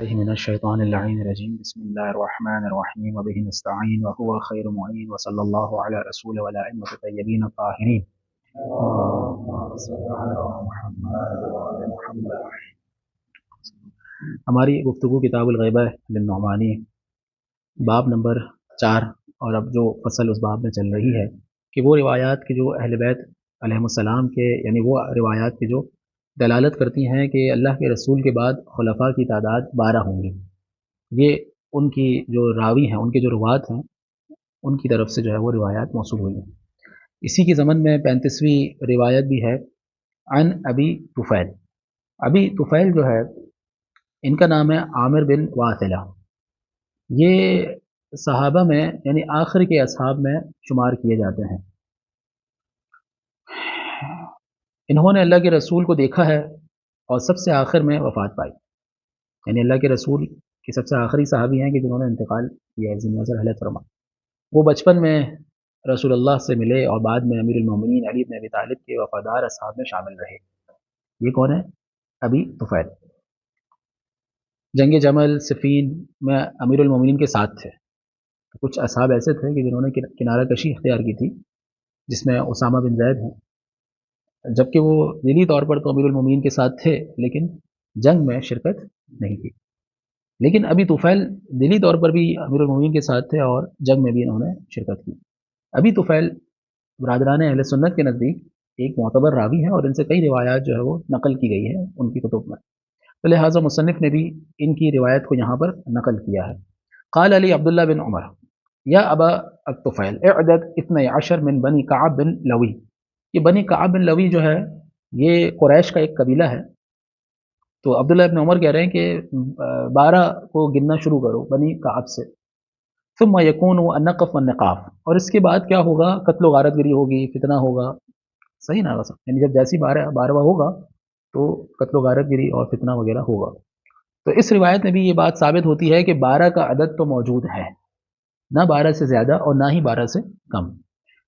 من الشیطان اللعین الرجیم بسم اللہ الرحمن الرحیم وبه نستعین وهو خیر معین وصلی اللہ علی رسول وعلی ائمۃ الطیبین الطاہرین. ہماری گفتگو کتاب الغیبہ للنعمانی باب نمبر 4، اور اب جو فصل اس باب میں چل رہی ہے کہ وہ روایات کے جو اہل بیت علیہم السلام کے، یعنی وہ روایات کی جو دلالت کرتی ہیں کہ اللہ کے رسول کے بعد خلفاء کی تعداد 12 ہوں گی، یہ ان کی جو راوی ہیں، ان کے جو روات ہیں، ان کی طرف سے جو ہے وہ روایات موصول ہوئی ہیں. اسی کی ضمن میں 35ویں روایت بھی ہے عن ابی طفیل. ابی طفیل جو ہے ان کا نام ہے عامر بن واثلہ. یہ صحابہ میں یعنی آخر کے اصحاب میں شمار کیے جاتے ہیں. انہوں نے اللہ کے رسول کو دیکھا ہے اور سب سے آخر میں وفات پائی، یعنی اللہ کے رسول کے سب سے آخری صحابی ہیں کہ جنہوں نے انتقال کیا ہے، دنیا سے رحلت فرما. وہ بچپن میں رسول اللہ سے ملے اور بعد میں امیر المومنین علی بن ابی طالب کے وفادار اصحاب میں شامل رہے. یہ کون ہے؟ ابی طفیل. جنگ جمل صفین میں امیر المومنین کے ساتھ تھے. کچھ اصحاب ایسے تھے کہ جنہوں نے کنارہ کشی اختیار کی تھی، جس میں اسامہ بن زید ہیں، جبکہ وہ ذیلی طور پر تو امیر المومنین کے ساتھ تھے لیکن جنگ میں شرکت نہیں کی. لیکن ابی طفیل دلی طور پر بھی امیر المومنین کے ساتھ تھے اور جنگ میں بھی انہوں نے شرکت کی. ابی طفیل برادران اہل سنت کے نزدیک ایک معتبر راوی ہے اور ان سے کئی روایات جو ہے وہ نقل کی گئی ہے ان کی کتب میں، تو لہٰذا مصنف نے بھی ان کی روایت کو یہاں پر نقل کیا ہے. قال علی عبداللہ بن عمر یا ابا الطفیل اعدد 12 من بنی کعب بن لوی. یہ بنی کعب بن لوی جو ہے یہ قریش کا ایک قبیلہ ہے. تو عبداللہ ابن عمر کہہ رہے ہیں کہ 12 کو گننا شروع کرو بنی کعب سے. ثم یکون النقف والنقاف، اور اس کے بعد کیا ہوگا؟ قتل و غارت گری ہوگی، فتنہ ہوگا. صحیح نہ یعنی جب جیسی 12واں ہوگا تو قتل و غارت گری اور فتنہ وغیرہ ہوگا. تو اس روایت میں بھی یہ بات ثابت ہوتی ہے کہ 12 کا عدد تو موجود ہے، نہ 12 سے زیادہ اور نہ ہی 12 سے کم.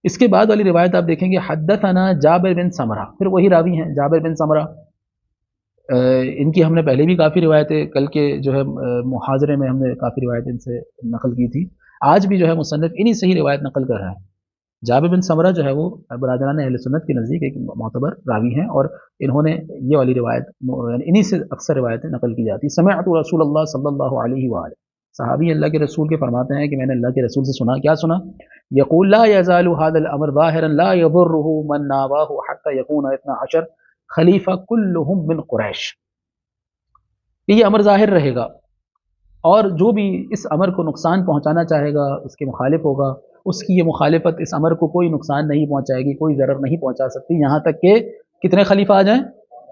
اس کے بعد والی روایت آپ دیکھیں گے حدثنا جابر بن سمرہ، پھر وہی راوی ہیں جابر بن سمرہ. ان کی ہم نے پہلے بھی کافی روایتیں کل کے جو ہے محاضرے میں ہم نے کافی روایتیں ان سے نقل کی تھی. آج بھی جو ہے مصنف انہی سے ہی روایت نقل کر رہا ہے. جابر بن سمرہ جو ہے وہ برادران اہل سنت کے نزدیک ایک معتبر راوی ہیں اور انہوں نے یہ والی روایت انہی سے اکثر روایتیں نقل کی جاتی. سمعت رسول اللہ صلی اللہ علیہ وآلہ، صحابی اللہ کے رسول کے فرماتے ہیں کہ میں نے اللہ کے رسول سے سنا. کیا سنا؟ یقول لا يزال هذا الامر ظاهرا لا يضره من ناواه حتى يكون 12 خلیفہ کلہم من قریش. یہ امر ظاہر رہے گا اور جو بھی اس امر کو نقصان پہنچانا چاہے گا، اس کے مخالف ہوگا، اس کی یہ مخالفت اس امر کو کوئی نقصان نہیں پہنچائے گی، کوئی ضرر نہیں پہنچا سکتی، یہاں تک کہ کتنے خلیفہ آ جائیں؟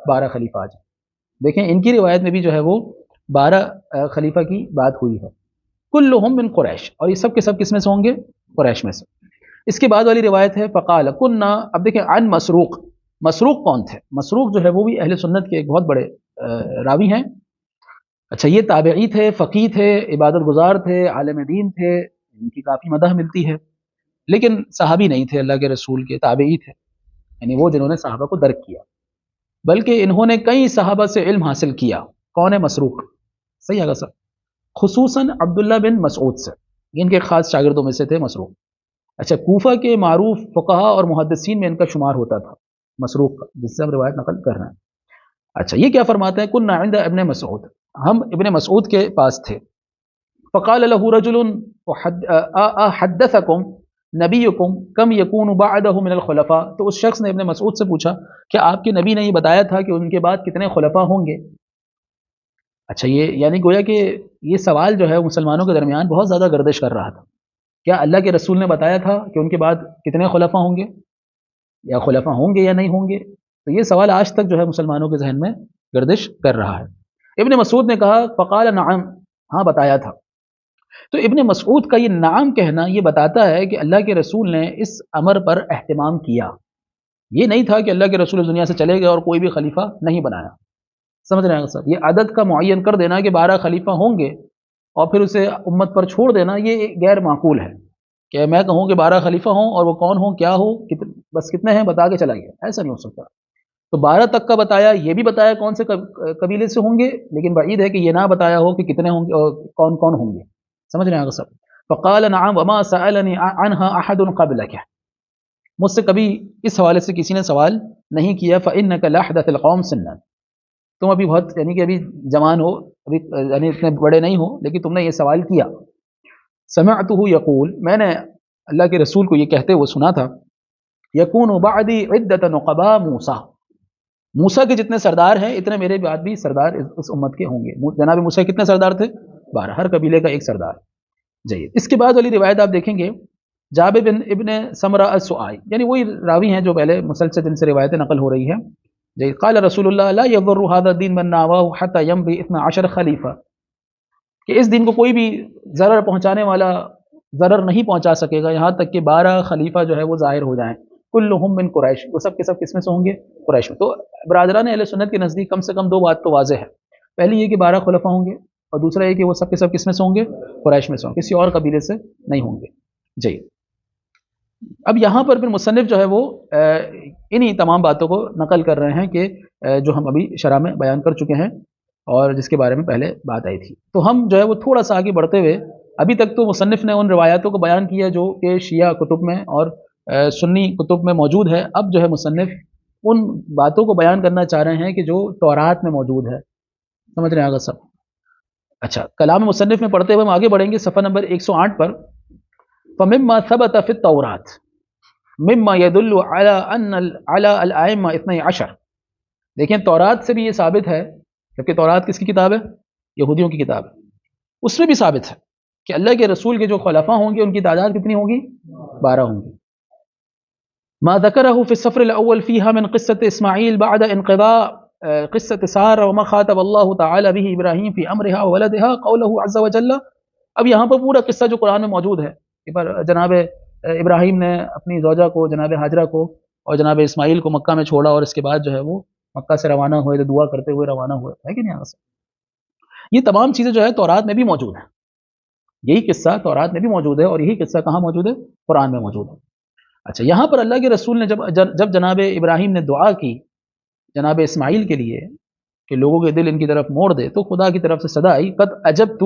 12 خلیفہ آ جائیں. دیکھیں ان کی روایت میں بھی جو ہے وہ 12 خلیفہ کی بات ہوئی ہے. کلہم من قریش، اور یہ سب کے سب کس میں سے ہوں گے؟ قریش میں سے. اس کے بعد والی روایت ہے فقال کننا. اب دیکھیں عن مسروق. مسروق کون تھے؟ مسروق جو ہے وہ بھی اہل سنت کے ایک بہت بڑے راوی ہیں. اچھا، یہ تابعی تھے، فقیہ تھے، عبادت گزار تھے، عالم دین تھے، ان کی کافی مدح ملتی ہے، لیکن صحابی نہیں تھے اللہ کے رسول کے، تابعی تھے، یعنی وہ جنہوں نے صحابہ کو درک کیا، بلکہ انہوں نے کئی صحابہ سے علم حاصل کیا. کون ہے مسروق؟ صحیح ہے سر، خصوصاً عبداللہ بن مسعود سے، ان کے خاص شاگردوں میں سے تھے مسروق. اچھا، کوفہ کے معروف فقہا اور محدثین میں ان کا شمار ہوتا تھا مسروق کا، جس سے ہم روایت نقل کر رہے ہیں. اچھا، یہ کیا فرماتے ہیں؟ کنا عند ابن مسعود، ہم ابن مسعود کے پاس تھے. فقال له رجل حدثكم نبیکم کم یکون بعدہ من الخلفاء. تو اس شخص نے ابن مسعود سے پوچھا کہ آپ کے نبی نے یہ بتایا تھا کہ ان کے بعد کتنے خلفاء ہوں گے؟ اچھا، یہ یعنی گویا کہ یہ سوال جو ہے مسلمانوں کے درمیان بہت زیادہ گردش کر رہا تھا. کیا اللہ کے رسول نے بتایا تھا کہ ان کے بعد کتنے خلفاء ہوں گے، یا خلفاء ہوں گے یا نہیں ہوں گے؟ تو یہ سوال آج تک جو ہے مسلمانوں کے ذہن میں گردش کر رہا ہے. ابن مسعود نے کہا فقال نعم، ہاں بتایا تھا. تو ابن مسعود کا یہ نعم کہنا یہ بتاتا ہے کہ اللہ کے رسول نے اس امر پر اہتمام کیا. یہ نہیں تھا کہ اللہ کے رسول دنیا سے چلے گئے اور کوئی بھی خلیفہ نہیں بنایا. سمجھ رہے ہیں صاحب؟ یہ عدد کا معین کر دینا کہ 12 خلیفہ ہوں گے اور پھر اسے امت پر چھوڑ دینا، یہ غیر معقول ہے کہ میں کہوں کہ 12 خلیفہ ہوں اور وہ کون ہوں، کیا ہو، بس کتنے ہیں بتا کے چلا گیا. ایسا نہیں ہو سکتا. تو 12 تک کا بتایا، یہ بھی بتایا کون سے قبیلے سے ہوں گے، لیکن بعید ہے کہ یہ نہ بتایا ہو کہ کتنے ہوں گے اور کون کون ہوں گے. سمجھ رہے ہیں آپ سب؟ فقال نعم وما سألني عنها احد قبلك، مجھ سے کبھی اس حوالے سے کسی نے سوال نہیں کیا. فإنك لأحدث القوم سنا، تم ابھی بہت یعنی کہ ابھی جوان ہو، ابھی یعنی اتنے بڑے نہیں ہو، لیکن تم نے یہ سوال کیا. سمعته يقول، میں نے اللہ کے رسول کو یہ کہتے ہوئے سنا تھا، یکون بعدی عدۃ نقباء موسیٰ، موسیٰ کے جتنے سردار ہیں اتنے میرے بعد بھی سردار اس امت کے ہوں گے. جناب موسیٰ کتنے سردار تھے؟ 12، ہر قبیلے کا ایک سردار. جید. اس کے بعد والی روایت آپ دیکھیں گے جابر بن ابن سمرہ السعائی، یعنی وہی راوی ہیں جو پہلے مسلسل جن سے روایتیں نقل ہو رہی ہیں. جید. قال رسول اللہ لا يضر هذا الدين من ناواه حتى يمضي 12 خلیفہ، کہ اس دین کو کوئی بھی ضرر پہنچانے والا ضرر نہیں پہنچا سکے گا یہاں تک کہ 12 خلیفہ جو ہے وہ ظاہر ہو جائیں. کلہم من قریش، وہ سب کے سب کس میں سے ہوں گے؟ قریش میں. تو برادران اہل سنت کے نزدیک کم سے کم دو بات تو واضح ہے. پہلی یہ کہ 12 خلفاء ہوں گے، اور دوسرا یہ کہ وہ سب کے سب کس میں سے ہوں گے؟ قریش میں سے ہوں گے، کسی اور قبیلے سے نہیں ہوں گے. جی. اب یہاں پر پھر مصنف جو ہے وہ انہی تمام باتوں کو نقل کر رہے ہیں کہ جو ہم ابھی شرح میں بیان کر چکے ہیں اور جس کے بارے میں پہلے بات آئی تھی. تو ہم جو ہے وہ تھوڑا سا آگے بڑھتے ہوئے، ابھی تک تو مصنف نے ان روایاتوں کو بیان کیا جو کہ شیعہ کتب میں اور سنی کتب میں موجود ہے. اب جو ہے مصنف ان باتوں کو بیان کرنا چاہ رہے ہیں کہ جو تورات میں موجود ہے. سمجھ رہے ہیں آگے سب؟ اچھا، کلام مصنف میں پڑھتے ہوئے ہم آگے بڑھیں گے صفحہ نمبر 108 پر. فمما ثبت في التوراة مما يدل على الائمة 12. دیکھیں تورات سے بھی یہ ثابت ہے، جبکہ تورات کس کی کتاب ہے؟ یہودیوں کی کتاب ہے. اس میں بھی ثابت ہے کہ اللہ کے رسول کے جو خلفاء ہوں گے ان کی تعداد کتنی ہوگی؟ 12 ہوں گی. ما ذكره في السفر الأول فيها من قصة إسماعيل بعد انقضاء قصة سارة وما خاطب الله تعالى به إبراهيم في أمرها وولدها قوله عز وجل. اب یہاں پر پورا قصہ جو قرآن میں موجود ہے کہ جناب ابراہیم نے اپنی زوجہ کو جناب ہاجرہ کو اور جناب اسماعیل کو مکہ میں چھوڑا، اور اس کے بعد جو ہے وہ مکہ سے روانہ ہوئے تو دعا کرتے ہوئے روانہ ہوئے، ہے کہ نہیں یہاں سے؟ یہ تمام چیزیں جو ہے تورات میں بھی موجود ہیں. یہی قصہ تورات میں بھی موجود ہے اور یہی قصہ کہاں موجود ہے؟ قرآن میں موجود ہے. اچھا، یہاں پر اللہ کے رسول نے جب جناب ابراہیم نے دعا کی جناب اسماعیل کے لیے کہ لوگوں کے دل ان کی طرف موڑ دے، تو خدا کی طرف سے صدا آئی قد اجبت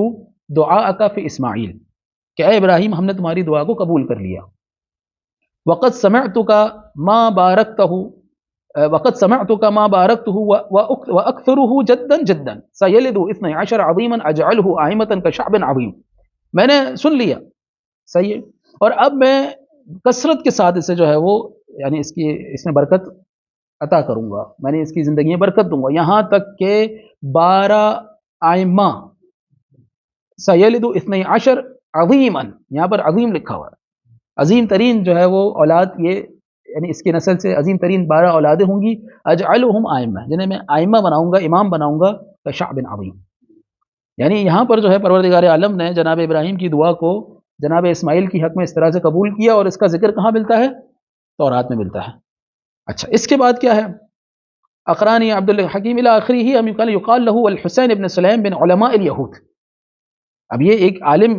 دعاءک فی اسماعیل، کہ اے ابراہیم ہم نے تمہاری دعا کو قبول کر لیا. وقد سمعتک ما بارکتہ وقد سمعتک ما بارکتہ واکثرہ جدا جدا سیلد 12 عظیما اجعلہ آئمة کشعب عظیم. میں نے سن لیا صحیح، اور اب میں کثرت کے ساتھ اسے جو ہے وہ یعنی اس میں برکت عطا کروں گا، میں نے اس کی زندگی میں برکت دوں گا، یہاں تک کہ 12 آئمہ سیلد 12 عظیما، یہاں پر عظیم لکھا ہوا ہے، عظیم ترین جو ہے وہ اولاد، یہ یعنی اس کی نسل سے عظیم ترین 12 اولادیں ہوں گی. اجعلہم آئمہ، جنہیں میں آئمہ بناؤں گا، امام بناؤں گا، کشعب عظیم. یعنی یہاں پر جو ہے پروردگار عالم نے جناب ابراہیم کی دعا کو جناب اسماعیل کی حق میں اس طرح سے قبول کیا، اور اس کا ذکر کہاں ملتا ہے؟ تورات میں ملتا ہے. اچھا، اس کے بعد کیا ہے؟ اقرانی عبد الحکیم الی آخرہ ہم یقال له الحسین بن سلیم بن علماء الیہود. اب یہ ایک عالم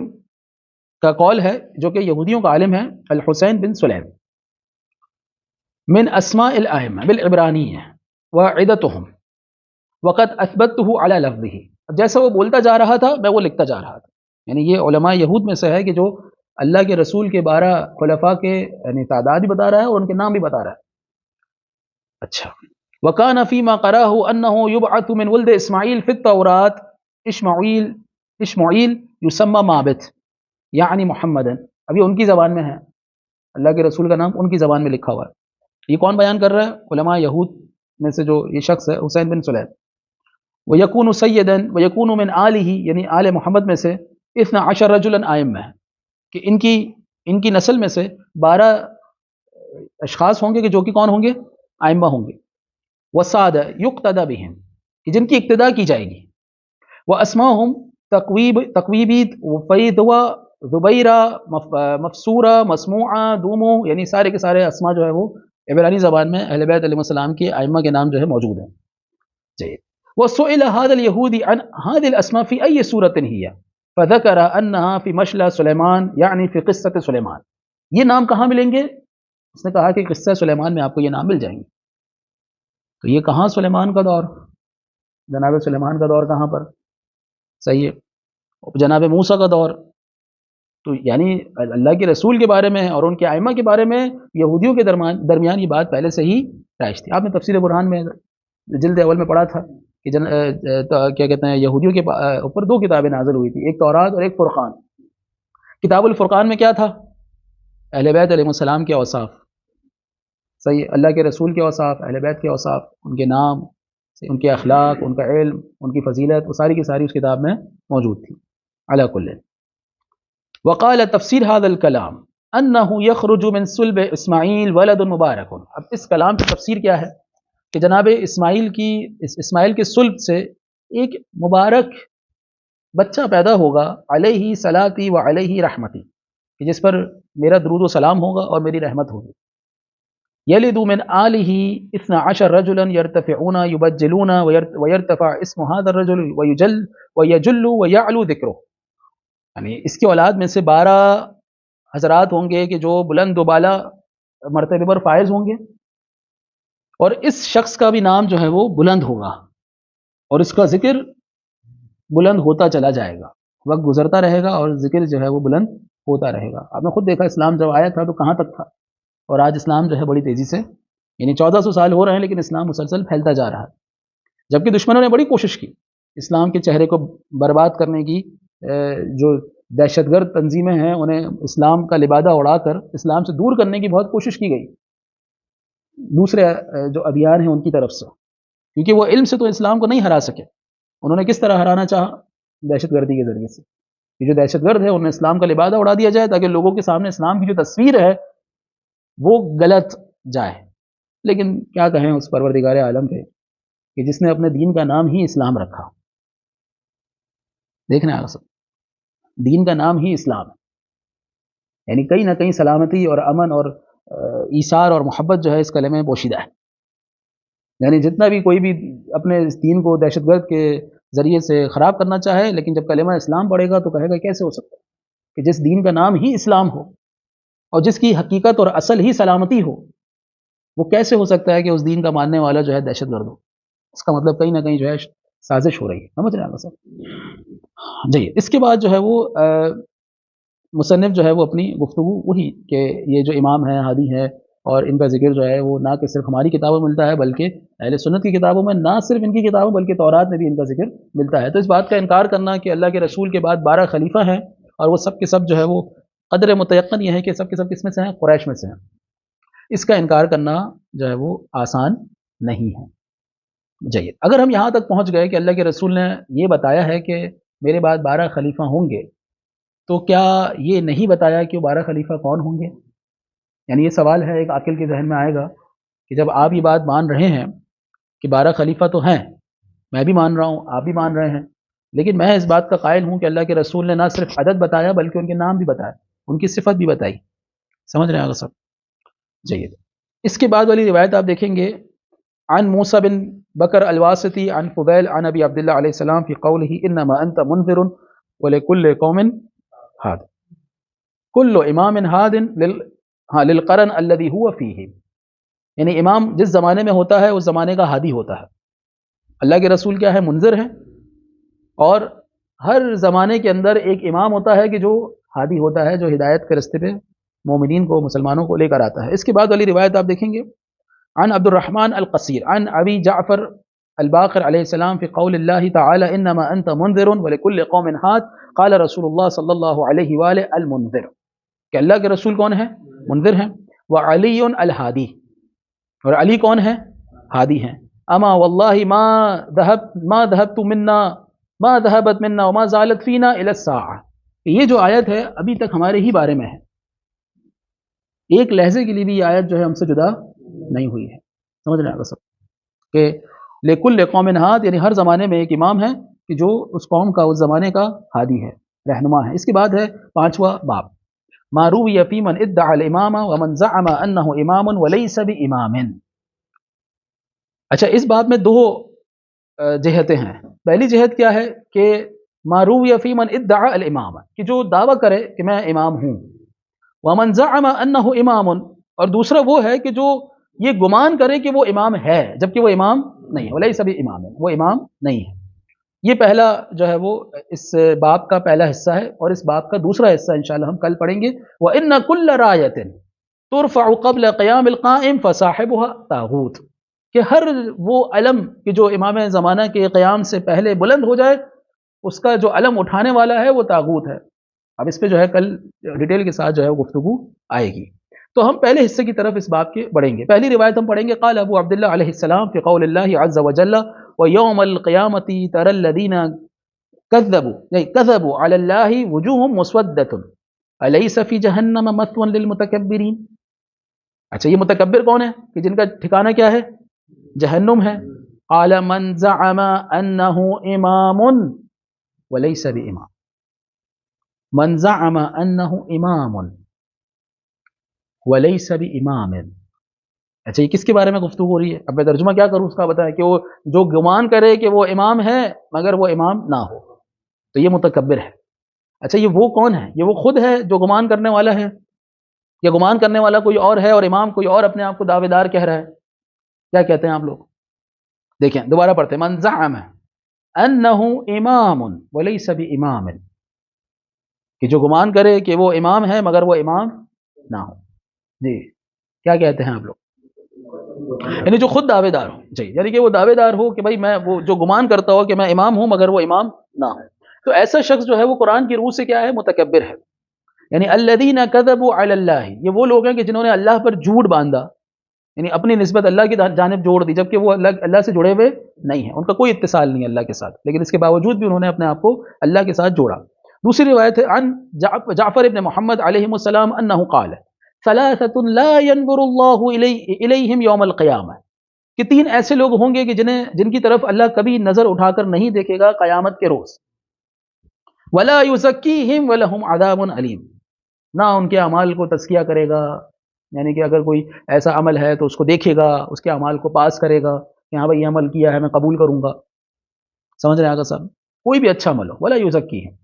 کا قول ہے جو کہ یہودیوں کا عالم ہے، الحسین بن سلیم، من اسماء الائمہ بالعبرانیہ وعدتهم وقد اثبته على لفظه. جیسا وہ بولتا جا رہا تھا میں وہ لکھتا جا رہا تھا. یعنی یہ علماء یہود میں سے ہے کہ جو اللہ کے رسول کے 12 خلفاء کے یعنی تعداد بھی بتا رہا ہے اور ان کے نام بھی بتا رہا ہے. اچھا، وکان فیما قرأہ انہ یبعث من ولد اسماعیل فی التوراۃ اشمعیل یسمى مابت یعنی محمد. ابھی ان کی زبان میں ہے، اللہ کے رسول کا نام ان کی زبان میں لکھا ہوا ہے. یہ کون بیان کر رہا ہے؟ علماء یہود میں سے جو یہ شخص ہے حسین بن سلیم. وَيَكُونُ سَيِّدًا وَيَكُونُ مِنْ آلِهِ، یعنی آل محمد میں سے 12 رجلا آئمہ ہے، کہ ان کی نسل میں سے 12 اشخاص ہوں گے کہ جو کہ کون ہوں گے؟ آئمہ ہوں گے. وَسَادَ يُقْتَدَى بِهِمْ، کہ جن کی اقتداء کی جائے گی. وَأَسْمَاهُمْ تقویبید وفیدوا زبیرہ مفسورہ مسموعہ دومو، یعنی سارے کے سارے اسما جو ہے وہ عبرانی زبان میں اہل بیت علیہ السلام کے آئمہ کے نام جو ہے موجود ہیں. جی. وسئل هذا اليهودي عن هذه الاسماء في اي سوره هي فذكر انها في مشلى سلیمان یعنی في قصه سلیمان. یہ نام کہاں ملیں گے؟ اس نے کہا کہ قصہ سلیمان میں آپ کو یہ نام مل جائیں گے. تو یہ کہاں سلیمان کا دور، جناب سلیمان کا دور کہاں پر، صحیح ہے، جناب موسیٰ کا دور. تو یعنی اللہ کے رسول کے بارے میں اور ان کے ائمہ کے بارے میں یہودیوں کے درمیان یہ بات پہلے سے ہی رائج تھی. آپ نے تفسیر برہان میں جلد اول میں پڑھا تھا کہ کیا کہتے ہیں یہودیوں کے اوپر دو کتابیں نازل ہوئی تھی، ایک تورات اور ایک فرقان. کتاب الفرقان میں کیا تھا؟ اہل بیت علیہ السلام کے اوصاف، صحیح، اللہ کے رسول کے اوصاف، اہل بیت کے اوصاف، ان کے نام، ان کے اخلاق، ان کا علم، ان کی فضیلت، وہ ساری کی ساری اس کتاب میں موجود تھی. علی کل. وقال تفسیر هذا الكلام انه يخرج من صلب اسماعیل ولد مبارک. اب اس کلام کی تفسیر کیا ہے کہ جناب اسماعیل کے صلب سے ایک مبارک بچہ پیدا ہوگا، علیہ صلاتی و علیہ رحمتی، کہ جس پر میرا درود و سلام ہوگا اور میری رحمت ہوگی. یلد من آلہ 12 رجلا یرتفعون یبجلون ویرتفع اسم هذا الرجل ویجل ویعلو ذکرہ. یعنی اس کی اولاد میں سے 12 حضرات ہوں گے کہ جو بلند و بالا مرتبے پر فائز ہوں گے، اور اس شخص کا بھی نام جو ہے وہ بلند ہوگا اور اس کا ذکر بلند ہوتا چلا جائے گا، وقت گزرتا رہے گا اور ذکر جو ہے وہ بلند ہوتا رہے گا. آپ نے خود دیکھا اسلام جب آیا تھا تو کہاں تک تھا، اور آج اسلام جو ہے بڑی تیزی سے، یعنی 1400 سال ہو رہے ہیں لیکن اسلام مسلسل پھیلتا جا رہا ہے. جبکہ دشمنوں نے بڑی کوشش کی اسلام کے چہرے کو برباد کرنے کی. جو دہشت گرد تنظیمیں ہیں انہیں اسلام کا لبادہ اڑا کر اسلام سے دور کرنے کی بہت کوشش کی گئی دوسرے جو ادیان ہیں ان کی طرف سے، کیونکہ وہ علم سے تو اسلام کو نہیں ہرا سکے. انہوں نے کس طرح ہرانا چاہا؟ دہشت گردی کے ذریعے سے. یہ جو دہشت گرد ہے انہیں اسلام کا لبادہ اڑا دیا جائے تاکہ لوگوں کے سامنے اسلام کی جو تصویر ہے وہ غلط جائے. لیکن کیا کہیں اس پروردگار عالم پہ کہ جس نے اپنے دین کا نام ہی اسلام رکھا. دیکھنا ہے سب، دین کا نام ہی اسلام ہے، یعنی کہیں نہ کہیں سلامتی اور امن اور ایثار اور محبت جو ہے اس کلمے میں پوشیدہ ہے. یعنی جتنا بھی کوئی بھی اپنے اس دین کو دہشت گرد کے ذریعے سے خراب کرنا چاہے، لیکن جب کلمہ اسلام پڑھے گا تو کہے گا کیسے ہو سکتا ہے کہ جس دین کا نام ہی اسلام ہو اور جس کی حقیقت اور اصل ہی سلامتی ہو، وہ کیسے ہو سکتا ہے کہ اس دین کا ماننے والا جو ہے دہشت گرد ہو؟ اس کا مطلب کہیں نہ کہیں جو ہے سازش ہو رہی ہے. سمجھ رہے ہیں سب جی. اس کے بعد جو ہے وہ مصنف جو ہے وہ اپنی گفتگو وہی کہ یہ جو امام ہیں، ہادی ہیں، اور ان کا ذکر جو ہے وہ نہ کہ صرف ہماری کتابوں میں ملتا ہے بلکہ اہل سنت کی کتابوں میں، نہ صرف ان کی کتابوں بلکہ تورات میں بھی ان کا ذکر ملتا ہے. تو اس بات کا انکار کرنا کہ اللہ کے رسول کے بعد 12 خلیفہ ہیں اور وہ سب کے سب جو ہے وہ قدر متیقن یہ ہے کہ سب کے سب کس میں سے ہیں؟ قریش میں سے ہیں. اس کا انکار کرنا جو ہے وہ آسان نہیں ہے. جائیے، اگر ہم یہاں تک پہنچ گئے کہ اللہ کے رسول نے یہ بتایا ہے کہ میرے بعد 12 خلیفہ ہوں گے، تو کیا یہ نہیں بتایا کہ وہ 12 خلیفہ کون ہوں گے؟ یعنی یہ سوال ہے ایک عاقل کے ذہن میں آئے گا کہ جب آپ یہ بات مان رہے ہیں کہ 12 خلیفہ تو ہیں، میں بھی مان رہا ہوں، آپ بھی مان رہے ہیں، لیکن میں اس بات کا قائل ہوں کہ اللہ کے رسول نے نہ صرف عدد بتایا بلکہ ان کے نام بھی بتایا، ان کی صفت بھی بتائی. سمجھ رہے ہیں آپ سب؟ جائیے، اس کے بعد والی روایت آپ دیکھیں گے، عن موسیٰ بن بکر الواسطی عن فضیل عن ابی عبداللہ علیہ السلام فی قولہ انما انت منذر ولکل قوم ہاد کل امام ہاد للقرن الذی هو فیہ. یعنی امام جس زمانے میں ہوتا ہے اس زمانے کا ہادی ہوتا ہے. اللہ کے رسول کیا ہے؟ منذر ہیں، اور ہر زمانے کے اندر ایک امام ہوتا ہے کہ جو ہادی ہوتا ہے، جو ہدایت کے رستے پہ مومنین کو، مسلمانوں کو لے کر آتا ہے. اس کے بعد والی روایت آپ دیکھیں گے، عن عبد الرحمن القصیر عن ابی جعفر الباقر علیہ السلام فی قول اللہ تعالی انما انت منذر ولکل قوم ہاد قال رسول اللہ صلی اللہ علیہ وآلہ المنذر، کہ اللہ کے رسول کون ہیں؟ منذر ہیں. وعلی الہادی، اور علی کون ہے؟ ہادی ہیں. اما واللہ ما ذهبت منا ما ذهبت منا وما زالت فینا الی الساعہ. یہ جو آیت ہے ابھی تک ہمارے ہی بارے میں ہے، ایک لہجے کے لیے بھی یہ آیت جو ہے ہم سے جدا نہیں ہوئی ہے. سمجھ رہے ہیں سب کہ لکل قوم ہاد، یعنی ہر زمانے میں ایک امام ہے کہ جو اس قوم کا، اس زمانے کا ہادی ہے، رہنما ہے. اس کے بعد ہے 5واں باب، ما روی فی من ادعى الامام ومن زعم انه امام وليس بامام. اچھا، اس باب میں 2 جہتیں ہیں. پہلی جہت کیا ہے کہ ما روی فی من ادعى الامام، کہ جو دعویٰ کرے کہ میں امام ہوں، ومن زعم انه امام، اور دوسرا وہ ہے کہ جو یہ گمان کرے کہ وہ امام ہے جبکہ وہ امام نہیں ہے، ولیس بامام، وہ امام نہیں ہے۔ یہ پہلا جو ہے وہ اس باب کا پہلا حصہ ہے، اور اس باب کا دوسرا حصہ انشاءاللہ ہم کل پڑھیں گے۔ وَإِنَّ كُلَّ رَایَةٍ تُرْفَعُ قَبْلَ قِیَامِ الْقَائِمِ فَصَاحِبُهَا طاغوت، کہ ہر وہ علم کہ جو امام زمانہ کے قیام سے پہلے بلند ہو جائے، اس کا جو علم اٹھانے والا ہے وہ طاغوت ہے۔ اب اس پہ جو ہے کل ڈیٹیل کے ساتھ جو ہے گفتگو آئے گی۔ تو ہم پہلے حصے کی طرف اس باب کے بڑھیں گے۔ پہلی روایت ہم پڑھیں گے، قال ابو عبداللہ علیہ السلام فی قول اللہ عز وجل وَيَوْمَ الْقِيَامَةِ تَرَى الَّذِينَ كَذَبُوا عَلَى اللَّهِ وُجُوهُهُمْ مُسْوَدَّةٌ أَلَيْسَ فِي جَهَنَّمَ مَثْوًى لِلْمُتَكَبِّرِينَ۔ اچھا، یہ متکبر کون ہے کہ جن کا ٹھکانہ کیا ہے؟ جہنم ہے۔ قال من زعم أنه إمام وليس بإمام، من زعم أنه إمام وليس بإمام۔ اچھا، یہ کس کے بارے میں گفتگو ہو رہی ہے؟ اب میں ترجمہ کیا کروں اس کا بتائیں، کہ وہ جو گمان کرے کہ وہ امام ہے مگر وہ امام نہ ہو، تو یہ متکبر ہے۔ اچھا، یہ وہ کون ہے؟ یہ وہ خود ہے جو گمان کرنے والا ہے، یا گمان کرنے والا کوئی اور ہے اور امام کوئی اور اپنے آپ کو دعوے دار کہہ رہا ہے؟ کیا کہتے ہیں آپ لوگ؟ دیکھیں دوبارہ پڑھتے ہیں، من زعم انہ امام ولیس بامام، کہ جو گمان کرے کہ وہ امام ہے مگر وہ امام نہ ہو۔ جی کیا کہتے ہیں آپ لوگ؟ یعنی جو خود دعوے دار ہو، جی یعنی کہ وہ دعوے دار ہو کہ بھائی میں، وہ جو گمان کرتا ہو کہ میں امام ہوں مگر وہ امام نہ ہو، تو ایسا شخص جو ہے وہ قرآن کی روح سے کیا ہے؟ متکبر ہے۔ یعنی الذین کذبوا علی اللہ، یہ وہ لوگ ہیں کہ جنہوں نے اللہ پر جھوٹ باندھا، یعنی اپنی نسبت اللہ کی جانب جوڑ دی، جبکہ وہ اللہ سے جڑے ہوئے نہیں ہیں، ان کا کوئی اتصال نہیں ہے اللہ کے ساتھ، لیکن اس کے باوجود بھی انہوں نے اپنے آپ کو اللہ کے ساتھ جوڑا۔ دوسری روایت ہے عن جعفر ابن محمد علیہ السلام انہ قال ثلاثۃ لا ينظر اللہ الیہم یوم القیامہ، کہ تین ایسے لوگ ہوں گے کہ جن کی طرف اللہ کبھی نظر اٹھا کر نہیں دیکھے گا قیامت کے روز۔ ولا یزکیہم ولہم عذاب علیم، نہ ان کے اعمال کو تزکیہ کرے گا، یعنی کہ اگر کوئی ایسا عمل ہے تو اس کو دیکھے گا، اس کے اعمال کو پاس کرے گا کہ ہاں بھائی یہ عمل کیا ہے میں قبول کروں گا، سمجھ رہے ہیں آقا صاحب؟ کوئی بھی اچھا عمل ہو، ولا یزکیہم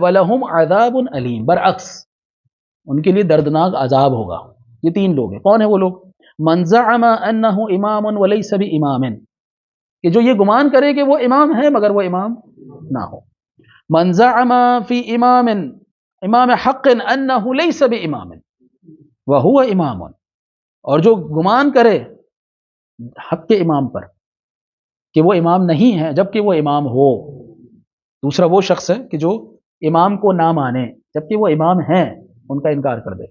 ولہم عذاب علیم، برعکس ان کے لیے دردناک عذاب ہوگا۔ یہ تین لوگ ہیں، کون ہیں وہ لوگ؟ من زعم انہ امام ولیس بامام، کہ جو یہ گمان کرے کہ وہ امام ہے مگر وہ امام نہ ہو۔ من زعم فی امام حق انہ لیس بامام وہو امام، اور جو گمان کرے حق کے امام پر کہ وہ امام نہیں ہے جبکہ وہ امام ہو۔ دوسرا وہ شخص ہے کہ جو امام کو نہ مانے جبکہ وہ امام ہیں، ان کا انکار کر دے۔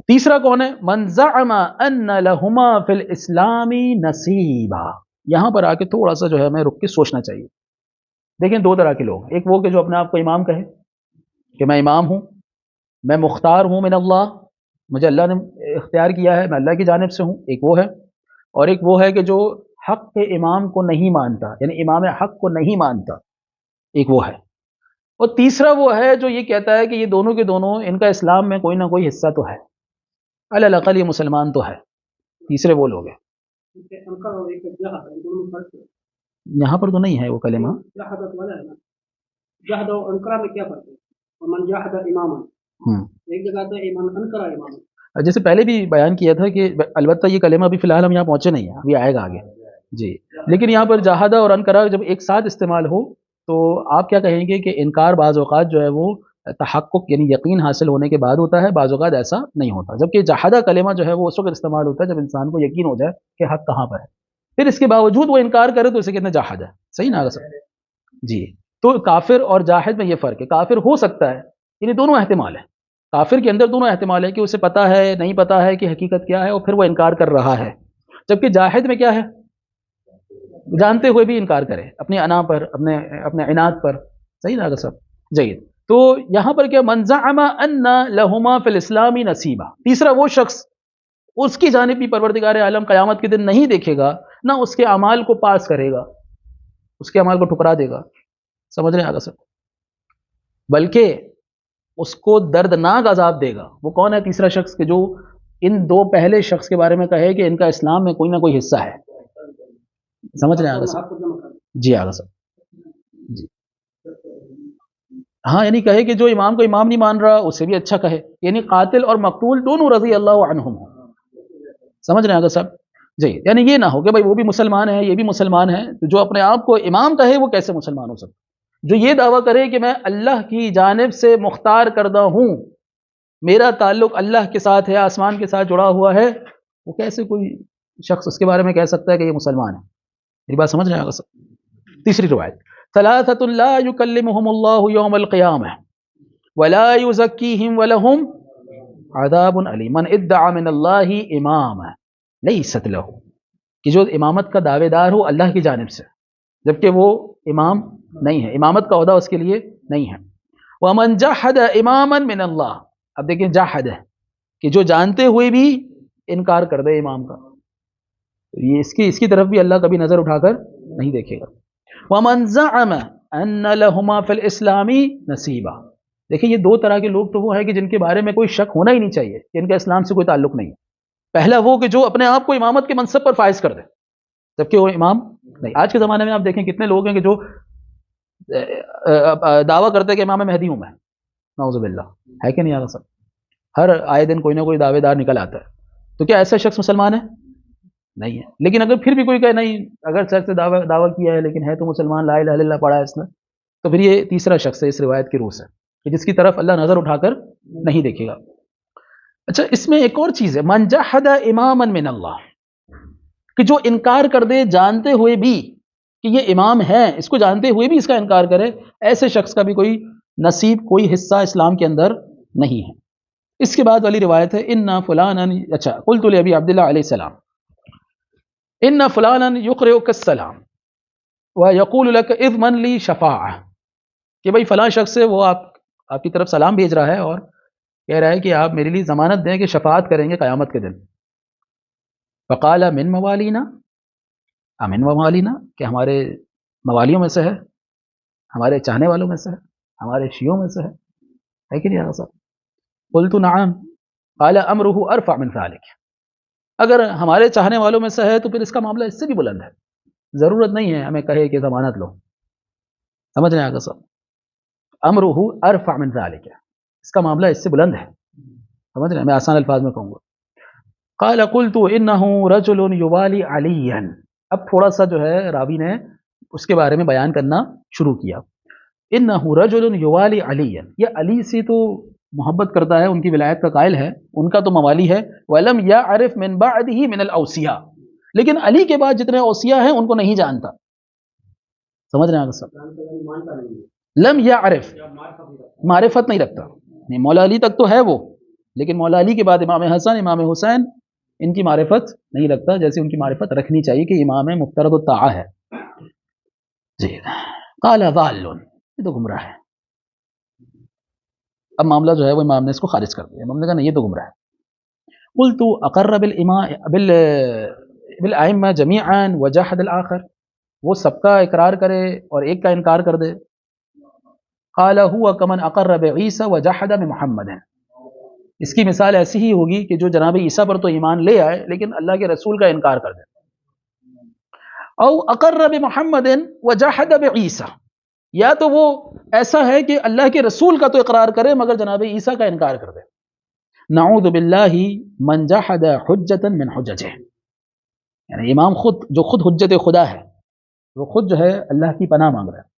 تیسرا کون ہے؟ من زعم ان لہما فی الاسلام نصیبا۔ یہاں پر آ کے تھوڑا سا جو ہے ہمیں رک کے سوچنا چاہیے۔ دیکھیں دو طرح کے لوگ، ایک وہ کہ جو اپنے آپ کو امام کہے کہ میں امام ہوں، میں مختار ہوں من اللہ، مجھے اللہ نے اختیار کیا ہے، میں اللہ کی جانب سے ہوں، ایک وہ ہے۔ اور ایک وہ ہے کہ جو حق کے امام کو نہیں مانتا، یعنی امام حق کو نہیں مانتا، ایک وہ ہے۔ اور تیسرا وہ ہے جو یہ کہتا ہے کہ یہ دونوں کے دونوں، ان کا اسلام میں کوئی نہ کوئی حصہ تو ہے، علی الاقل یہ مسلمان تو ہے۔ تیسرے وہ لوگ ہیں۔ یہاں پر تو نہیں ہے وہ کلمہ۔ جہد و انکرا میں کیا فرق ہے؟ من جہد اماما، ایک جگہ تو ایمان انکرا اماما، جیسے پہلے بھی بیان کیا تھا کہ البتہ یہ کلمہ ابھی فی الحال ہم یہاں پہنچے نہیں ہیں، ابھی آئے گا آگے جی، لیکن یہاں پر جہادہ اور انکرا جب ایک ساتھ استعمال ہو تو آپ کیا کہیں گے کہ انکار بعض اوقات جو ہے وہ تحقق یعنی یقین حاصل ہونے کے بعد ہوتا ہے، بعض اوقات ایسا نہیں ہوتا، جبکہ جہادہ کلمہ جو ہے وہ اس وقت استعمال ہوتا ہے جب انسان کو یقین ہو جائے کہ حق کہاں پر ہے، پھر اس کے باوجود وہ انکار کرے تو اسے کہتے ہیں جہاد ہے۔ صحیح نا سر؟ جی، تو کافر اور جاہد میں یہ فرق ہے۔ کافر ہو سکتا ہے، یعنی دونوں احتمال ہے، کافر کے اندر دونوں احتمال ہے کہ اسے پتہ ہے نہیں پتہ ہے کہ حقیقت کیا ہے اور پھر وہ انکار کر رہا ہے، جبکہ جاہد میں کیا ہے؟ جانتے ہوئے بھی انکار کرے اپنی انا پر، اپنے عناد پر۔ صحیح نا سب؟ جید۔ تو یہاں پر کیا؟ من زعم ان لہما فی الاسلام نصیبا، تیسرا وہ شخص اس کی جانب بھی پروردگار عالم قیامت کے دن نہیں دیکھے گا، نہ اس کے اعمال کو پاس کرے گا، اس کے اعمال کو ٹھکرا دے گا، سمجھ رہے ہیں آگے سب، بلکہ اس کو دردناک عذاب دے گا۔ وہ کون ہے تیسرا شخص کہ جو ان دو پہلے شخص کے بارے میں کہے کہ ان کا اسلام میں کوئی نہ کوئی حصہ ہے؟ سمجھ رہے ہیں آگے سب؟ جی آگے سب جی، ہاں، یعنی کہے کہ جو امام کو امام نہیں مان رہا اسے بھی اچھا کہے، یعنی قاتل اور مقتول دونوں رضی اللہ عنہم ہوں۔ سمجھ رہے ہیں اگر صاحب جی؟ یعنی یہ نہ ہو کہ بھائی وہ بھی مسلمان ہے یہ بھی مسلمان ہے، تو جو اپنے آپ کو امام کہے وہ کیسے مسلمان ہو سکتا؟ جو یہ دعویٰ کرے کہ میں اللہ کی جانب سے مختار کردہ ہوں، میرا تعلق اللہ کے ساتھ ہے، آسمان کے ساتھ جڑا ہوا ہے، وہ کیسے کوئی شخص اس کے بارے میں کہہ سکتا ہے کہ یہ مسلمان ہے؟ میری بات سمجھ رہے ہیں اگر صاحب؟ تیسری روایت، ثلاثة لا يكلمهم الله يوم القيامة ولا يزكيهم ولهم عذاب أليم من ادعى من الله اماما لیست لہ، کہ جو امامت کا دعوے دار ہو اللہ کی جانب سے جبکہ وہ امام نہیں ہے، امامت کا عہدہ اس کے لیے نہیں ہے۔ ومن جحد اماما من اللہ، اب دیکھیں جحد ہے کہ جو جانتے ہوئے بھی انکار کر دے امام کا، یہ اس کی طرف بھی اللہ کبھی نظر اٹھا کر نہیں دیکھے گا۔ ومن زعم ان لہما فی الاسلام نصیبا، دیکھیں یہ دو طرح کے لوگ تو وہ ہے کہ جن کے بارے میں کوئی شک ہونا ہی نہیں چاہیے کہ ان کا اسلام سے کوئی تعلق نہیں ہے۔ پہلا وہ کہ جو اپنے آپ کو امامت کے منصب پر فائز کر دے جبکہ وہ امام نہیں۔ آج کے زمانے میں آپ دیکھیں کتنے لوگ ہیں کہ جو دعویٰ کرتے ہیں کہ امام مہدی ہوں میں، نعوذ باللہ، ہے کہ نہیں؟ سب ہر آئے دن کوئی نہ کوئی دعوے دار نکل آتا ہے، تو کیا ایسا شخص مسلمان ہے؟ نہیں ہے۔ لیکن اگر پھر بھی کوئی کہے نہیں، اگر سر سے دعویٰ کیا ہے لیکن ہے تو مسلمان، لا الہ الا اللہ پڑھا ہے اس نے، تو پھر یہ تیسرا شخص ہے اس روایت کی روح سے کہ جس کی طرف اللہ نظر اٹھا کر نہیں دیکھے گا۔ اچھا، اس میں ایک اور چیز ہے، من جحد اماما من اللہ، کہ جو انکار کر دے جانتے ہوئے بھی کہ یہ امام ہے، اس کو جانتے ہوئے بھی اس کا انکار کرے، ایسے شخص کا بھی کوئی نصیب، کوئی حصہ اسلام کے اندر نہیں ہے۔ اس کے بعد والی روایت ہے، ان فلانا، اچھا، قلت لابی عبداللہ علیہ السلام ان فلانا یقرئک السلام ویقول لک اضمن لی شفاعہ، کہ بھائی فلاں شخص ہے، وہ آپ کی طرف سلام بھیج رہا ہے اور کہہ رہا ہے کہ آپ میرے لیے ضمانت دیں کہ شفاعت کریں گے قیامت کے دن۔ فقال من موالینا، امن موالینا، کہ ہمارے موالیوں میں سے ہے، ہمارے چاہنے والوں میں سے ہے، ہمارے شیعوں میں سے ہے کہ نہیں صاحب؟ قلت نعم قال امرہ ارفع من ذلک، اگر ہمارے چاہنے والوں میں سے ہے تو پھر اس کا معاملہ اس سے بھی بلند ہے، ضرورت نہیں ہے ہمیں کہے کہ ضمانت لو، سمجھ رہے ہیں آگے صاحب؟ امرہ ارفع من ذلک، اس کا معاملہ اس سے بلند ہے، سمجھ رہے ہیں؟ میں آسان الفاظ میں کہوں گا۔ قال قلت انہ رجل یوالی علیا، اب تھوڑا سا جو ہے راوی نے اس کے بارے میں بیان کرنا شروع کیا۔ انہ رجل یوالی علیا، یہ علی سے تو محبت کرتا ہے، ان کی ولایت کا قائل ہے، ان کا تو موالی ہے۔ ولم یعرف من بعدہ من الاوصیاء، لیکن علی کے بعد جتنے اوصیاء ہیں ان کو نہیں جانتا، سمجھ رہے ہیں سب؟ لم یعرف، معرفت نہیں رکھتا، مولا علی تک تو ہے وہ، لیکن مولا علی کے بعد امام حسن، امام حسین، ان کی معرفت نہیں رکھتا جیسے ان کی معرفت رکھنی چاہیے کہ امام مفترض الطاعہ ہے۔ جی، قال ضال، یہ تو گمراہ ہے۔ اب معاملہ جو ہے وہ امام نے اس کو خارج کر دیا، امام نے کہا نہیں یہ تو گمراہ ہے۔ قلت اقر بالائمہ جمیعا وجحد الاخر، وہ سب کا اقرار کرے اور ایک کا انکار کر دے۔ قال هو كمن اقر بعیسی وجحد بمحمد، اس کی مثال ایسی ہی ہوگی کہ جو جناب عیسیٰ پر تو ایمان لے آئے لیکن اللہ کے رسول کا انکار کر دے۔ او اقر بمحمد وجحد بعیسی، یا تو وہ ایسا ہے کہ اللہ کے رسول کا تو اقرار کرے مگر جناب عیسیٰ کا انکار کر دے۔ نعوذ باللہ من جحد حجتا من حججہ، یعنی امام خود جو خود حجت خدا ہے، وہ خود جو ہے اللہ کی پناہ مانگ رہا ہے،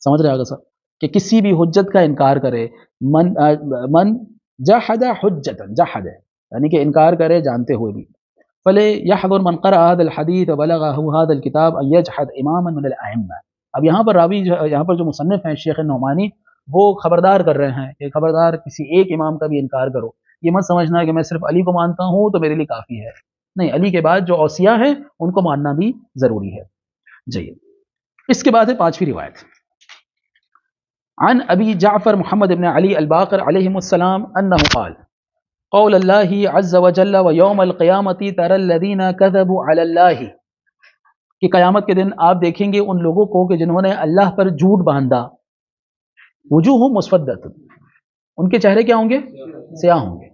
سمجھ رہے آگے صاحب؟ کہ کسی بھی حجت کا انکار کرے، من جحد حجتا، جحد یعنی کہ انکار کرے جانتے ہوئے بھی۔ فلیحذر من قرأ هذا الحدیث وبلغه هذا الكتاب ان يجحد اماما من الائمہ۔ اب یہاں پر راوی، یہاں پر جو مصنف ہیں شیخ نعمانی، وہ خبردار کر رہے ہیں کہ خبردار کسی ایک امام کا بھی انکار کرو، یہ مت سمجھنا کہ میں صرف علی کو مانتا ہوں تو میرے لیے کافی ہے، نہیں، علی کے بعد جو اوصیاء ہیں ان کو ماننا بھی ضروری ہے۔ جی، اس کے بعد ہے پانچویں روایت، عن ابی جعفر محمد بن علی الباقر علیہ السلام انہ قال قول اللہ عز وجل ویوم القیامت تری الذین کذبوا علی اللہ، کہ قیامت کے دن آپ دیکھیں گے ان لوگوں کو کہ جنہوں نے اللہ پر جھوٹ باندھا، وجوہ مسودۃ، ان کے چہرے کیا ہوں گے؟ سیاہ ہوں گے۔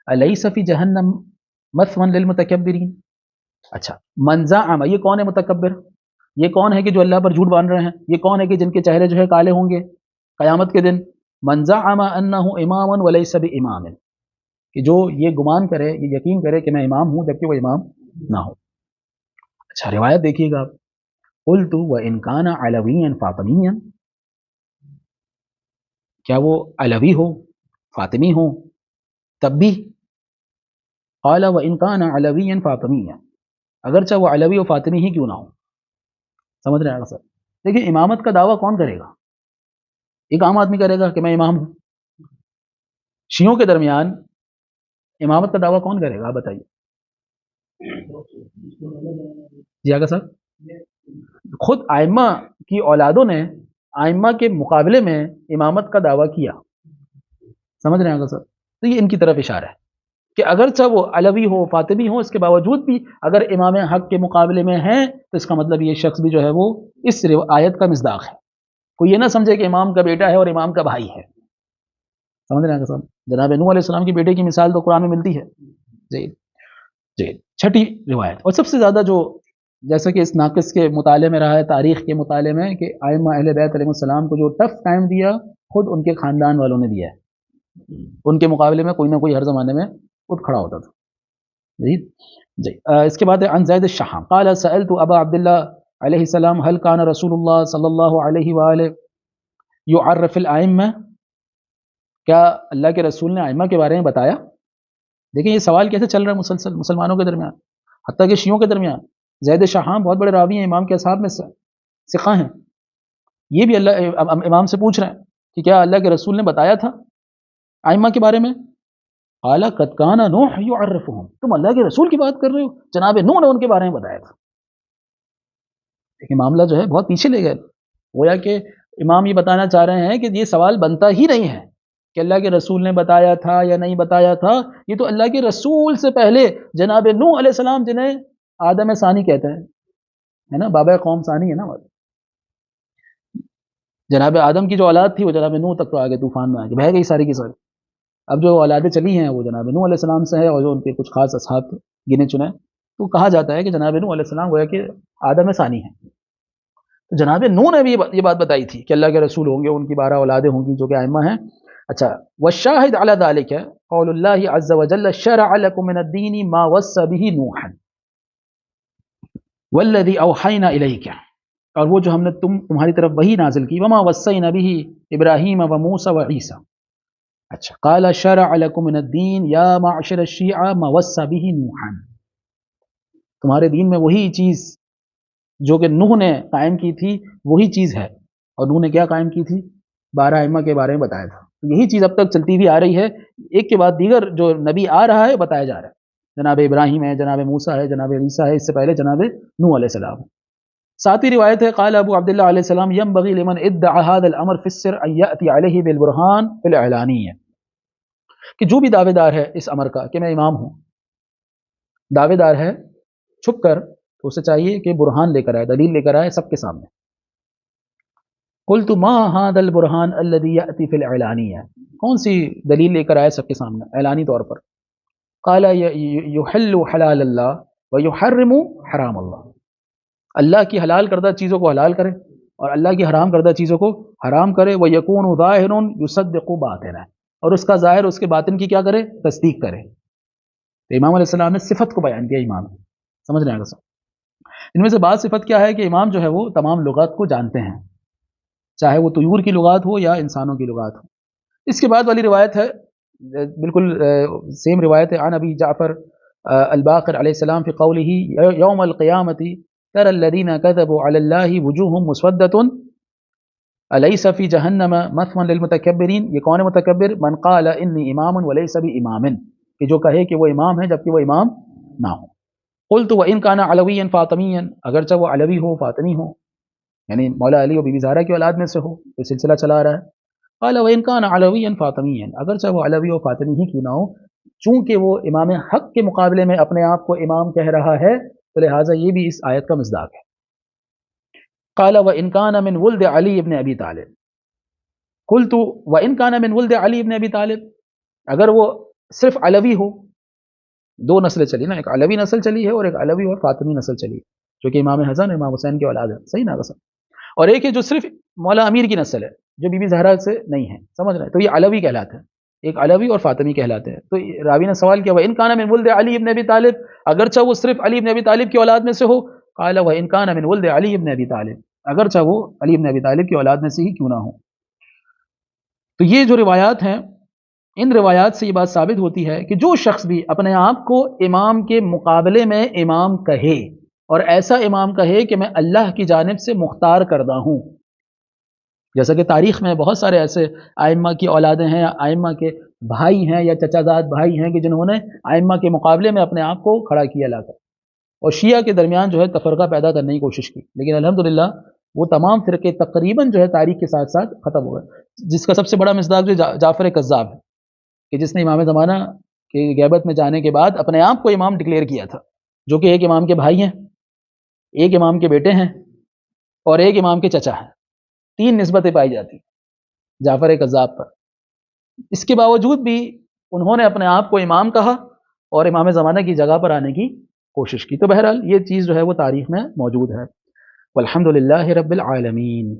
الیس فی جہنم مثوی للمتکبرین، اچھا، من زعم، یہ کون ہے متکبر؟ یہ کون ہے کہ جو اللہ پر جھوٹ باندھ رہے ہیں؟ یہ کون ہے کہ جن کے چہرے جو ہے کالے ہوں گے قیامت کے دن؟ من زعم انہ امام ولیس بامام، کہ جو یہ گمان کرے، یہ یقین کرے کہ میں امام ہوں جبکہ وہ امام نہ ہو۔ اچھا روایت دیکھیے گا آپ، قلت وإن كان علويا فاطميا، کیا وہ علوی ہو فاطمی ہو تب بھی؟ قال وإن كان علويا فاطميا، اگرچہ وہ علوی و فاطمی ہی کیوں نہ ہو۔ سمجھ رہے ہیں سر؟ دیکھیے امامت کا دعویٰ کون کرے گا؟ ایک عام آدمی کرے گا کہ میں امام ہوں۔ شیعوں کے درمیان امامت کا دعویٰ کون کرے گا آپ بتائیے؟ جی آگا صاحب، خود ائمہ کی اولادوں نے ائمہ کے مقابلے میں امامت کا دعویٰ کیا۔ سمجھ رہے ہیں آگا صاحب؟ تو یہ ان کی طرف اشارہ ہے کہ اگرچہ وہ علوی ہو فاطمی ہو، اس کے باوجود بھی اگر امام حق کے مقابلے میں ہیں تو اس کا مطلب یہ شخص بھی جو ہے وہ اس آیت کا مصداق ہے۔ کوئی یہ نہ سمجھے کہ امام کا بیٹا ہے اور امام کا بھائی ہے۔ سمجھ رہے ہیں صاحب؟ جناب نوح علیہ السلام کی بیٹے کی مثال تو قرآن میں ملتی ہے۔ جی جی، چھٹی روایت اور سب سے زیادہ جو جیسا کہ اس ناقص کے مطالعے میں رہا ہے، تاریخ کے مطالعے میں، کہ ائمہ اہل بیت علیہ السلام کو جو ٹف ٹائم دیا خود ان کے خاندان والوں نے دیا ہے۔ ان کے مقابلے میں کوئی نہ کوئی ہر زمانے میں اٹھ کھڑا ہوتا تھا۔ جی جی، اس کے بعد عن زید الشحام قال سألت ابا عبداللہ علیہ السلام هل كان رسول اللہ صلی اللہ علیہ وآلہ يعرف الائمہ، کیا اللہ کے رسول نے ائمہ کے بارے میں بتایا؟ دیکھیں یہ سوال کیسے چل رہا ہے مسلسل مسلمانوں کے درمیان، حتیٰ کہ شیعوں کے درمیان۔ زید شحام بہت بڑے راوی ہیں، امام کے اصحاب میں ثقہ ہیں، یہ بھی اللہ امام سے پوچھ رہے ہیں کہ کیا اللہ کے رسول نے بتایا تھا ائمہ کے بارے میں؟ قال قد كان نوح يعرفهم، تم اللہ کے رسول کی بات کر رہے ہو، جناب نوح نے ان کے بارے میں بتایا تھا۔ لیکن معاملہ جو ہے بہت پیچھے لے گئے، گویا کہ امام یہ بتانا چاہ رہے ہیں کہ یہ سوال بنتا ہی نہیں ہے کہ اللہ کے رسول نے بتایا تھا یا نہیں بتایا تھا، یہ تو اللہ کے رسول سے پہلے جناب نوح علیہ السلام جنہیں آدم ثانی کہتے ہیں، ہے نا، بابا قوم ثانی ہے نا، جناب آدم کی جو اولاد تھی وہ جناب نوح تک تو آگے طوفان میں آگے بہہ گئی ساری کی ساری۔ اب جو اولادیں چلی ہیں وہ جناب نوح علیہ السلام سے ہے، اور جو ان کے کچھ خاص اصحاب گنے چنے، تو کہا جاتا ہے کہ جناب نوح علیہ السلام گویا کہ آدم ثانی ہیں۔ تو جناب نوح نے بھی یہ بات بتائی تھی کہ اللہ کے رسول ہوں گے، ان کی 12 اولادیں ہوں گی جو کہ ائمہ ہیں۔ اچھا، والشاہد علی ذلک قول اللہ عز وجل شرع لکم من الدین ما وصى به نوحا والذی اوحینا الیک، اور وہ جو ہم نے تمہاری طرف وحی نازل کی، وما وصینا به ابراہیم وموسیٰ وعیسیٰ۔ اچھا، قال شرع لکم من الدین یا معشر الشیعہ ما وصى به نوحا، تمہارے دین میں وہی چیز جو کہ نوح نے قائم کی تھی وہی چیز ہے، اور نوح نے کیا قائم کی تھی؟ 12 ائمہ کے بارے میں بتایا تھا۔ تو یہی چیز اب تک چلتی ہوئی آ رہی ہے، ایک کے بعد دیگر جو نبی آ رہا ہے بتایا جا رہا ہے، جناب ابراہیم ہے، جناب موسیٰ ہے، جناب عیسیٰ ہے، اس سے پہلے جناب نوح علیہ السلام۔ ساتویں روایت ہے قال ابو عبداللہ علیہ السلام ينبغي لمن ادعى هذا الامر في السر ان ياتي عليه بالبرهان في الاعلانیہ، کہ جو بھی دعوے دار ہے اس امر کا کہ میں امام ہوں، دعوے دار ہے چھپ کر، تو اسے چاہیے کہ برہان لے کر آئے، دلیل لے کر آئے سب کے سامنے۔ قلت ما هذا البرهان الذي ياتي في الاعلانیہ، کون سی دلیل لے کر آئے سب کے سامنے اعلانی طور پر؟ قال يحل حلال اللہ ويحرم حرام اللہ، اللہ کی حلال کردہ چیزوں کو حلال کرے اور اللہ کی حرام کردہ چیزوں کو حرام کرے، وَيَكُونُ ظَاهِرٌ يُصَدِّقُ بَاطِنًا، اور اس کا ظاہر اس کے باطن کی کیا کرے؟ تصدیق کرے۔ تو امام علیہ السلام نے صفت کو بیان کیا امام، سمجھ رہے ہیں؟ ان میں سے بعض صفت کیا ہے کہ امام جو ہے وہ تمام لغات کو جانتے ہیں، چاہے وہ طیور کی لغات ہو یا انسانوں کی لغات ہو۔ اس کے بعد والی روایت ہے بالکل سیم روایت ہے، عن ابی جعفر الباقر علیہ السلام فی قولہ یوم القیامۃ ترى الذين كذبوا على الله وجوههم مسودة أليس في جهنم مثوى للمتكبرين، یہ کون ہے متکبر؟ من قال انی امام وليس بامام، کہ جو کہے کہ وہ امام ہے جبکہ وہ امام نہ ہو۔ قلت وان كان علويا فاطميا، اگرچہ وہ علوی ہو فاطمی ہو، یعنی مولا علی و بی بی زہرا کی اولاد میں سے ہو، یہ سلسلہ چلا رہا ہے۔ قال وان كان علويا فاطميا، اگرچہ وہ علوی و فاطمی ہی کیوں نہ ہو، چونکہ وہ امام حق کے مقابلے میں اپنے آپ کو امام کہہ رہا ہے، تو لہٰذا یہ بھی اس آیت کا مصداق ہے۔ قال وَإِن كَانَ مِنْ وُلْدِ عَلِي بْنِ أَبِي طالب، قلت وَإِن كَانَ مِنْ وُلْدِ عَلِي بْنِ أَبِي طالب، اگر وہ صرف علوی ہو، دو نسلیں چلی نا، ایک علوی نسل چلی ہے اور ایک علوی اور فاطمی نسل چلی ہے، جو کہ امام حسن امام حسین کی اولاد ہے، صحیح نا قسم، اور ایک ہے جو صرف مولا امیر کی نسل ہے جو بی بی زہرا سے نہیں ہے، سمجھ رہے ہیں؟ تو یہ علوی کہلاتا ہے۔ ایک علوی اور فاطمی کہلاتے ہیں. تو راوی نے سوال کیا وَإِنْ كَانَ مِنْ وُلْدِ عَلِي بْنِ أَبِي طالب، اگرچہ وہ صرف علی بن ابی طالب کی اولاد میں سے ہو. قال وَإِنْ كَانَ مِنْ وُلْدِ عَلِي بْنِ أَبِي طالب، اگرچہ وہ علی بن ابی طالب کی اولاد میں سے ہی کیوں نہ ہو. تو یہ جو روایات ہیں، ان روایات سے یہ بات ثابت ہوتی ہے کہ جو شخص بھی اپنے آپ کو امام کے مقابلے میں امام کہے اور ایسا امام کہے کہ میں اللہ کی جانب سے مختار کردہ ہوں، جیسا کہ تاریخ میں بہت سارے ایسے آئمہ کی اولادیں ہیں یا آئمہ کے بھائی ہیں یا چچا زاد بھائی ہیں کہ جنہوں نے آئمہ کے مقابلے میں اپنے آپ کو کھڑا کیا لا کر اور شیعہ کے درمیان جو ہے تفرقہ پیدا کرنے کی کوشش کی، لیکن الحمدللہ وہ تمام فرقے تقریباً جو ہے تاریخ کے ساتھ ساتھ ختم ہو گئے. جس کا سب سے بڑا مصداق جو جعفر کذاب ہے کہ جس نے امام زمانہ کے غیبت میں جانے کے بعد اپنے آپ کو امام ڈکلیئر کیا تھا، جو کہ ایک امام کے بھائی ہیں، ایک امام کے بیٹے ہیں اور ایک امام کے چچا ہیں. 3 نسبتیں پائی جاتی جعفر کذاب پر. اس کے باوجود بھی انہوں نے اپنے آپ کو امام کہا اور امام زمانہ کی جگہ پر آنے کی کوشش کی. تو بہرحال یہ چیز جو ہے وہ تاریخ میں موجود ہے. والحمد للہ رب العالمین.